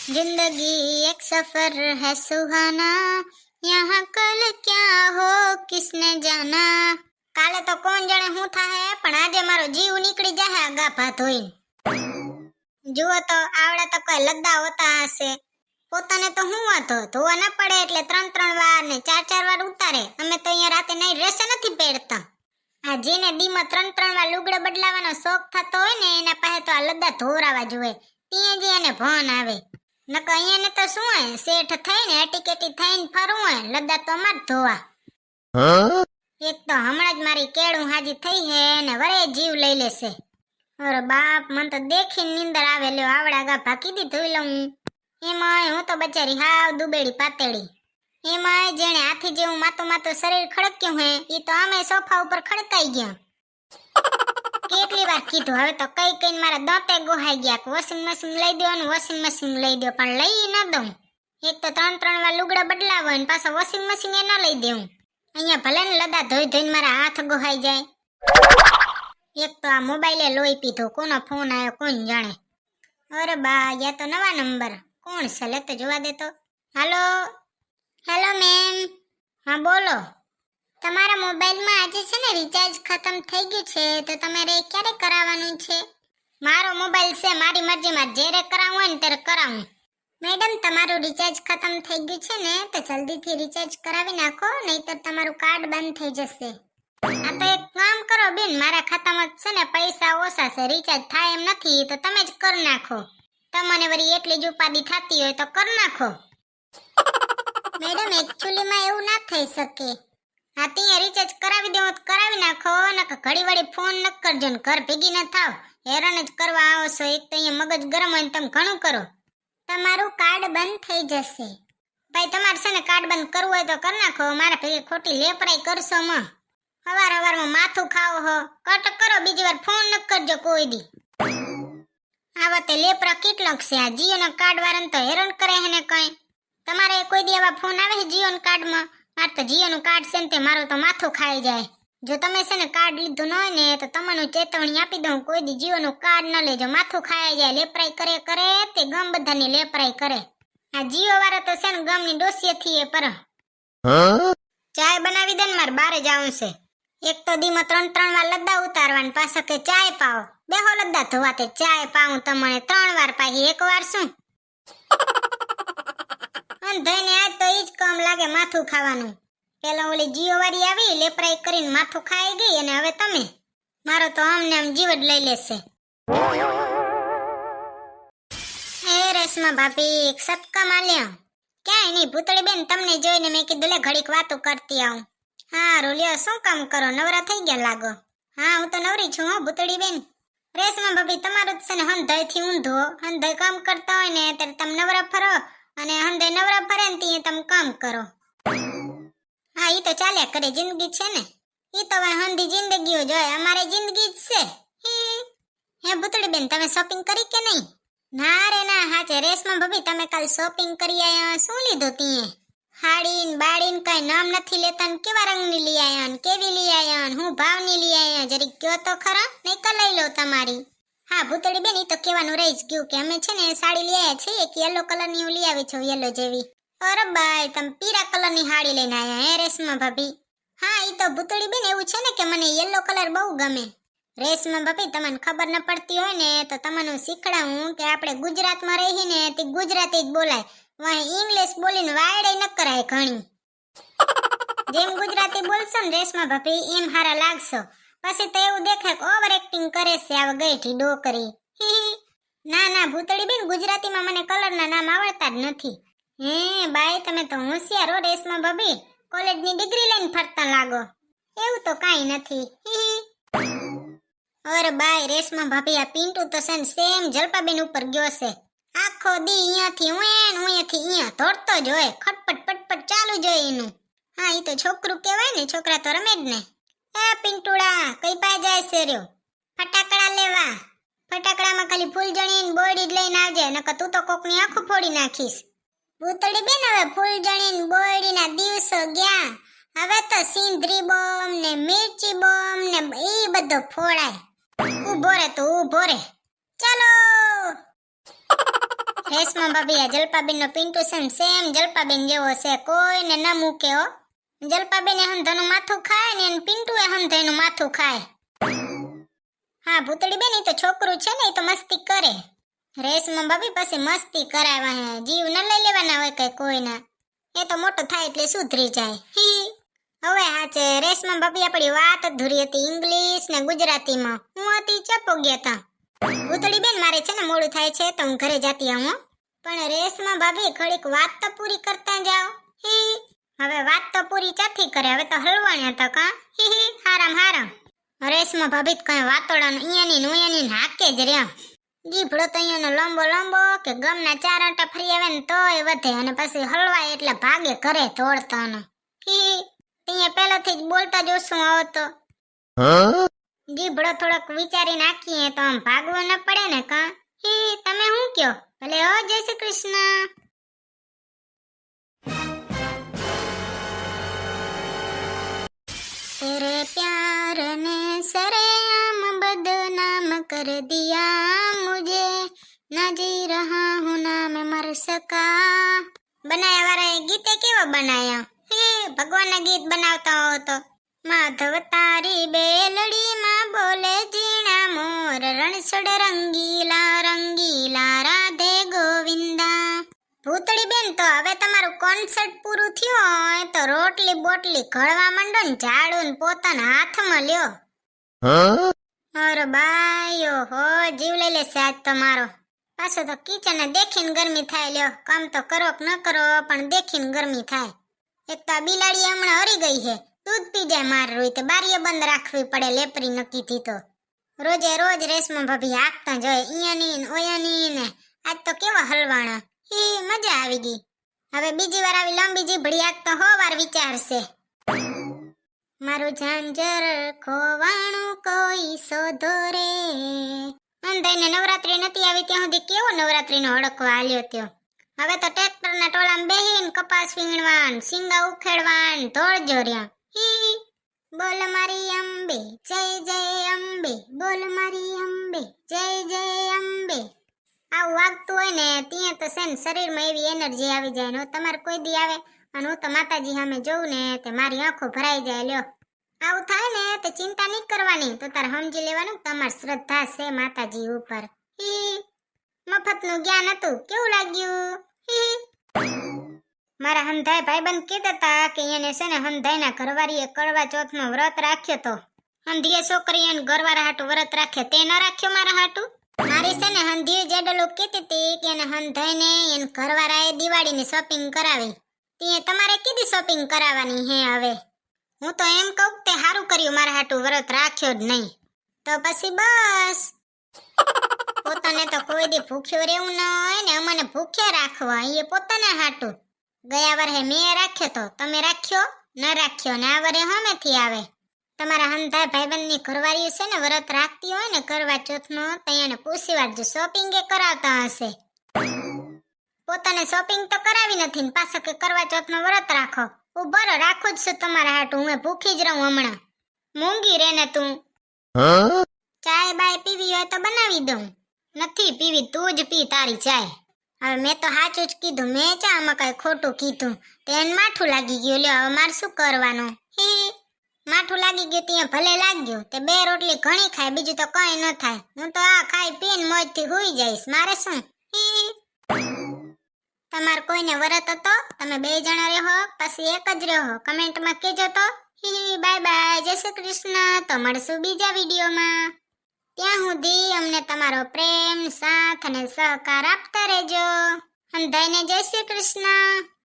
जिंदगी एक सफर है सुहाना, यहाँ कल क्या हो किसने जाना। काले तो कोण जाने હું થાહે, પણ આજે મારો જીવ નીકળી જાહે આ ગાભા ધોઈને. જુઓ તો આવડે તો કોઈ લદ્દા હોતા હશે. પોતાને તો હું વાંધો, ધોવા ન પડે એટલે 3-3 વાર ને 4-4 વાર ઉતારે. અમે તો અહીંયા રાતે નહીં ડ્રેસ નથી પહેરતા. આ જેને દીમાં 3-3 વાર લુગડા બદલાવાનો શોખ થતો હોય ને એના પાસે તો આ લદ્દા ધોરાવા જોઈએ. ત્યાં જે એને ભણ આવે. નકર અહીંયાને તો શું હે, શેઠ થઈને એટીકેટી થઈને ફરવું હે, લદ્દા તો અમાર ધોવા. એક તો હમણાં જ મારી કેળું હાજી થઈ હે ને વરે જીવ લઈ લેશે. અરે બાપ, મને તો દેખીને નીંદર આવે. લ્યો આવડા ગાભા કીધી ધોઈ લઉં. એમાંય હું તો બચારી હાવ દુબેડી પાતળી. એમાંય જેણે હાથી જેવું માતું શરીર ખડક્યું હે ઈ તો અમે સોફા ઉપર ખડકાઈ ગયા. કેટલી વાર કીધું, હવે તો કઈ કઈને મારા દાંતે ગોહાઈ ગયા કે વોશિંગ મશીન લઈ દો ને વોશિંગ મશીન લઈ દો, પણ લઈ ન દઉં. એક તો 3-3 વાર લુગડા બદલાવો ને પાછા વોશિંગ મશીન એ ન લઈ દેવું. અહીંયા ભલે ને લદા ધોઈ ધોઈને મારા હાથ ગોહાઈ જાય. એક તો આ મોબાઈલે લોહી પીધો. કોનો ફોન આવ્યો કોણ જાણે. અરે બા, યા તો નવા નંબર. કોણ છે લે તો જોવા દે તો. હાલો હેલો મેમ. હા બોલો. તમારા મોબાઈલમાં આજે છે ને રિચાર્જ ખતમ થઈ ગયું છે, તો તમારે ક્યારે કરાવવાનું છે? મારો મોબાઈલ છે, મારી મરજીમાં જ્યારે કરાવવું હોય ને ત્યારે કરાવું. મેડમ તમારું રિચાર્જ ખતમ થઈ ગયું છે ને, તો જલ્દીથી રિચાર્જ કરાવી નાખો, નહીતર તમારું કાર્ડ બંધ થઈ જશે. આ તો એક કામ કરો બેન, મારા ખાતામાં છે ને પૈસા ઓછા છે, રિચાર્જ થાય એમ નથી, તો તમે જ કરી નાખો. તમને વળી એટલી જ ઉપાધિ થતી હોય તો કરી નાખો. મેડમ એકચ્યુઅલીમાં એવું ના થઈ શકે. હા ત્યાં રિચાર્જ કરાવી દેવો તો કરાવી નાખો, નકર ઘડી વળી ફોન ન કરજો ને ઘર ભેગી ન થાવ. હેરાન જ કરવા આવો છો. એક તો અહીંયા મગજ ગરમ હોય ને તમે ઘણું કરો. તમારું કાર્ડ બંધ થઈ જશે. ભાઈ તમારે છે ને કાર્ડ બંધ કરવું હોય તો કરી નાખો. મારા ભેગી ખોટી લેપરાઈ કરશો માં. હવારમાં માથું ખાવો હો, કટ કરો, બીજી વાર ફોન ન કરજો કોઈ દી. આ વખતે લેપરા કેટલોક છે. આ જીઓના કાર્ડ વાળાને તો હેરાન કરે હે ને કઈ. તમારે કોઈ દી આવા ફોન આવે છે જીઓના કાર્ડમાં? મારે તો જીઓનું કાર્ડ છે ને તે મારું તો માથું ખાઈ જાય. જો તમે છે ને કાર્ડ લીધું ન હોય ને તો તમને ચેતવણી આપી દઉં, કોઈ દી જીઓનું કાર્ડ ન લેજો, માથું ખાઈ જાય. લેપરાઈ કરે તે ગમ બધાની લેપરાઈ કરે. આ જીઓ વાળા તો છે ને ગમની ડોસીએથી એ પર. ચાય બનાવી દે ને, મારે બારે જવું છે. એક તો દીમાં 3-3 વાર લદ્દા ઉતારવાન, પાછા કે ચાય પાવો. બેહો લદ્દા ધોવાતે ચાય પાવું તમને 3 વાર પાહી 1 વાર શું? અંધાઈને આજ તો ઈ જ કામ લાગે માથું ખાવાનું. પેલા ઓલી જીઓ વાળી આવી, લેપરાઈ કરીને માથું ખાઈ ગઈ, અને હવે તમે. મારો તો આમને આમ જીવ જ લઈ લેશે. એ રેશમા ભાભી, સબકા માલ્યા. ક્યાંય નહીં ભૂતળી બેન, તમને જોઈને મેં કીધું લે ઘડીક વાતો કરતી આવું. હા રોલિયો, શું કામ કરો? નવરા થઈ ગયા લાગો. હા હું તો નવરી છું હો ભૂતળી બેન. રેશમા ભાભી તમારું છે ને હંધાઈથી ઊંધો. હંધાઈ કામ કરતા હોય ને ત્યારે તમે નવરા ફરો, અને હંધાઈ નવરા ફરે ને ત્યાં તમે કામ કરો. હા ઈ તો ચાલ્યા કરે, જિંદગી છે ને. ઈ તો હવે હંધી જિંદગીઓ જોઈએ, અમારે જિંદગી જ છે. હે ભૂતળી બેન, તમે શોપિંગ કરી કે નહીં? ના રે ના, હાચે રેશમા ભાભી તમે કાલ શોપિંગ કરી આયા? શું લીધું તીએ? હાડીન બાડીન કઈ નામ નથી લેતા ને કેવા રંગની લઈ આયા ને કેવી લઈ આયા ને હું ભાવની લઈ આયા? જરી કયો તો ખરા, નહીં તો લઈ લો તમારી. હા ભૂતળી બેન, ઈ તો કહેવાનું રહી જ ગયું કે અમે છે ને સાડી લઈ આયા છીએ, એક યલો કલરની હું લઈ આવી છું, યલો જેવી. અરે બાય, તમે પીળા કલરની સાડી લઈને આયા હે રેશમા ભાભી? હા ઈ તો ભૂતળી બેન એવું છે ને કે મને યલો કલર બહુ ગમે. રેશમા ભાભી તમને ખબર ન પડતી હોય ને તો તમને શીખડાવું કે આપણે ગુજરાતમાં રહીને તે ગુજરાતી જ બોલાય, વાહ ઇંગ્લિશ બોલીને વાયડે ન કરાય ઘણી. જેમ ગુજરાતી બોલશો ને રેશમા ભાભી એમ હારા લાગશો. પછી તો એવું દેખાય કે ઓવર એક્ટિંગ કરે છે આવા ગઈઠી ડોકરી. ના ના ભૂતળી બેન, ગુજરાતીમાં મને કલરના નામ આવડતા જ નથી. હે બાય, તમે તો હોશિયાર હો રેશમા ભાભી, કોલેજની ડિગ્રી લઈને ફરતા લાગો. એવું તો કાઈ નથી. અરે બાય રેશમા ભાભી, આ પિન્ટુ તો છે ને સેમ જલપાબેન ઉપર ગયો છે. આખો દી અહીંયાથી અહીંયાથી અહીંયા દોડતો જ હોય, ખટપટ પટપટ ચાલુ જ હોય એનું. હા ઈ તો છોકરું કહેવાય ને, છોકરા તો રમે જ ને. એ પિન્ટુડા, કઈ પાસે જાય છે રહ્યો? ફટાકડા લેવા. ફટાકડામાં ખાલી ફૂલજણી ને બોયડી જ લઈને આવજે, નકર તું તો કોકની આંખો ફોડી નાખીશ. ભૂતળી બેન, હવે ફૂલજણી ને બોયડીના દિવસો ગયા. હવે તો સિંધરી બોમ ને મિર્ચી બોમ ને ઈ બધો ફોડાય. ઊભો રે તું, ઊભો રે. ચાલો રેશમા ભાભી આ જલપાબેન નો પિન્ટુ છે ને સેમ જલપાબેન જેવો છે, કોઈને ન મૂકે હો. જલપાબેન હંધાનું માથું ખાય ને એને પિન્ટુ એ હંધાનું માથું ખાય. હા ભૂતળી બેન, ઈ તો છોકરું છે ને, ઈ તો મસ્તી કરે. રેશમા ભાભી પછી મસ્તી કરાવવા હે, જીવ ન લઈ લેવાના હોય કઈ કોઈના. એ તો મોટો થાય એટલે સુધરી જાય. હવે હાચે રેશમા ભાભી આપણી વાત અધૂરી હતી ઇંગ્લિશ ને ગુજરાતીમાં. હું હતી ચપો ગયા તા. ભૂતળી બેન મારે છે ને મોડું થાય છે તો હું ઘરે જાતી આવું. પણ રેશમા ભાભી ઘડીક વાત તો પૂરી કરતા જાઓ. હવે વાત તો પૂરી ચાથી કરે, હવે તો હલવાણ્યા હતા કા. હારામ. રેશમા ભાભી કઈ વાતોડા અહીંયાની હાકે જ રહ્યા. જીભડો તો અહીંયાનો લંબો કે ગમના 4 આંટા ફરી આવે ને તોય વધે, અને પછી હલવાય એટલે ભાગે ઘરે તોડતાનો. ત્યાં પહેલાથી જ બોલતા જોશું આવો તો. જીભડો થોડોક વિચારી નાખીએ તો આમ ભાગવું ન પડે ને કા. તમે શું કયો? ભલે હો, જય શ્રી કૃષ્ણ. तेरे प्यार ने सरेआम बदनाम कर दिया मुझे, ना जी रहा हूँ ना मैं मर सका. બનાયા વાળાએ ગીતે કેવો બનાયા? ભગવાનના ગીત બનાવતા હો તો. માધવ તારી બેલડી માં બોલે જીણા મોર, રણછોડ રંગીલા રાધે ગોવિંદા. ભૂતળી બેન, તો હવે તમારું કોન્સર્ટ પૂરું થયું હોય તો રોટલી બોટલી ઘડવા માંડો ને ઝાડુ ને પોતાના હાથમાં લ્યો. અરે બાયો હો, જીવ લઈ લેશે આજ તમારો. પાછો તો કિચન દેખીને ગરમી થાય. લ્યો, કામ તો કરો કે ન કરો પણ દેખીને ગરમી થાય. એક તો આ બિલાડી હમણાં હરી ગઈ છે, દૂધ પી જાય માર રોઈ તે બારીએ બંધ રાખવી પડે લેપરી નક્કી થી તો. રોજે રોજ રેશમા ભાભી હાંકતા જોઈએ અહીંયાની ને ઓયાની ને. આજ તો કેવા હલવાણા. મજા આવી ગઈ. હવે બીજી વાર આવી લાંબી જીભડી હાંકતો હો વાર વિચારશે. મારું ઝાંઝર ખોવાણું કોઈ શોધો રે. અંધાઈને નવરાત્રી નથી આવી ત્યાં સુધી કેવો નવરાત્રીનો હડકો હાલ્યો ત્યો. હવે તો ટ્રેક્ટરના ટોળામાં બેહીને કપાસ વીણવાન, સિંગા ઉખેડવાન ધોળજો રહ્યા. બોલ મારી અંબે જય જય અંબે, બોલ મારી અંબે જય જય અંબે. આવું વાગતું હોય ને ત્યાં તો છે ને શરીરમાં એવી એનર્જી આવી જાય ને. તમારે કોઈ દી આવે અને હું તો માતાજી સામે જોઉં ને તે મારી આંખો ભરાઈ જાય. લ્યો, આવું થાય ને તે ચિંતા નહીં કરવાની, તો તારે સમજી લેવાનું તમારી શ્રદ્ધા છે માતાજી ઉપર. મફતનું જ્ઞાન હતું. કેવું લાગ્યું? મારા હંધાઈ ભાઈબંધ કહેતા હતા કે એને છે ને હંધાઈના ઘરવાળીએ કડવા ચોથનો વ્રત રાખ્યો તો. હંધીએ છોકરી એને ઘરવાળા હાટું વ્રત રાખ્યો, તે ન રાખ્યો મારા હાટું? મારી છે ને હંધીએ જેડલો કહેતી હતી કે એને હંધાઈને એને ઘરવાળાએ દિવાળીની શોપિંગ કરાવી. તે તમારે કીધી શોપિંગ કરાવવાની હે હવે? હું તો એમ કહું તે સારું કર્યું મારા હાટું વ્રત રાખ્યો જ નહીં. તો પછી બસ પોતાને તો કોઈ દી ભૂખ્યો રહેવું ન હોય ને અમને ભૂખ્યા રાખવા એ પોતાના હાટું. ગયા વર્ષે મેં રાખ્યો તો, તમે રાખ્યો ન રાખ્યો ને આ વર્ષે હમેથી આવે. તમારા હંધાઈ ભાઈબંધની ઘરવાળીઓ છે ને વ્રત રાખતી હોય ને કરવા ચોથનો, તૈયાને પૂછી વાળજો શોપિંગ એ કરાવતા હશે. પોતાને શોપિંગ તો કરાવી નથી ને પાછા કે કરવા ચોથનો વ્રત રાખો. ઉભરો રાખું જ છું તમારા હાટું, હું ભૂખી જ રહું હમણાં. મૂંગી રે ને તું. ચાય બાય પીવી હોય તો બનાવી દઉં. નથી પીવી, તું જ પી તારી ચાય. હવે મેં તો સાચું જ કીધું, મેં ચા આમાં કઈ ખોટું કીધું? તેને માઠું લાગી ગયું. લ્યો, હવે મારે શું કરવાનું? માઠું લાગી ગયું ત્યાં ભલે લાગ્યું, તે 2 રોટલી ઘણી ખાય, બીજું તો કઈ ન થાય. હું તો આ ખાઈ પીને મોજથી હુઈ જઈશ, મારે શું? તમાર કોઈને વરત હતો? તમે 2 જણા રહો પછી એક જ રહો? કમેન્ટમાં કહેજો તો. બાય બાય, જય શ્રી કૃષ્ણ. તો મળશું બીજા વિડીયોમાં. ત્યાં સુધી અમને તમારો પ્રેમ, સાથ અને સહકાર આપતા રહેજો. અંધાઈને જય શ્રી કૃષ્ણ.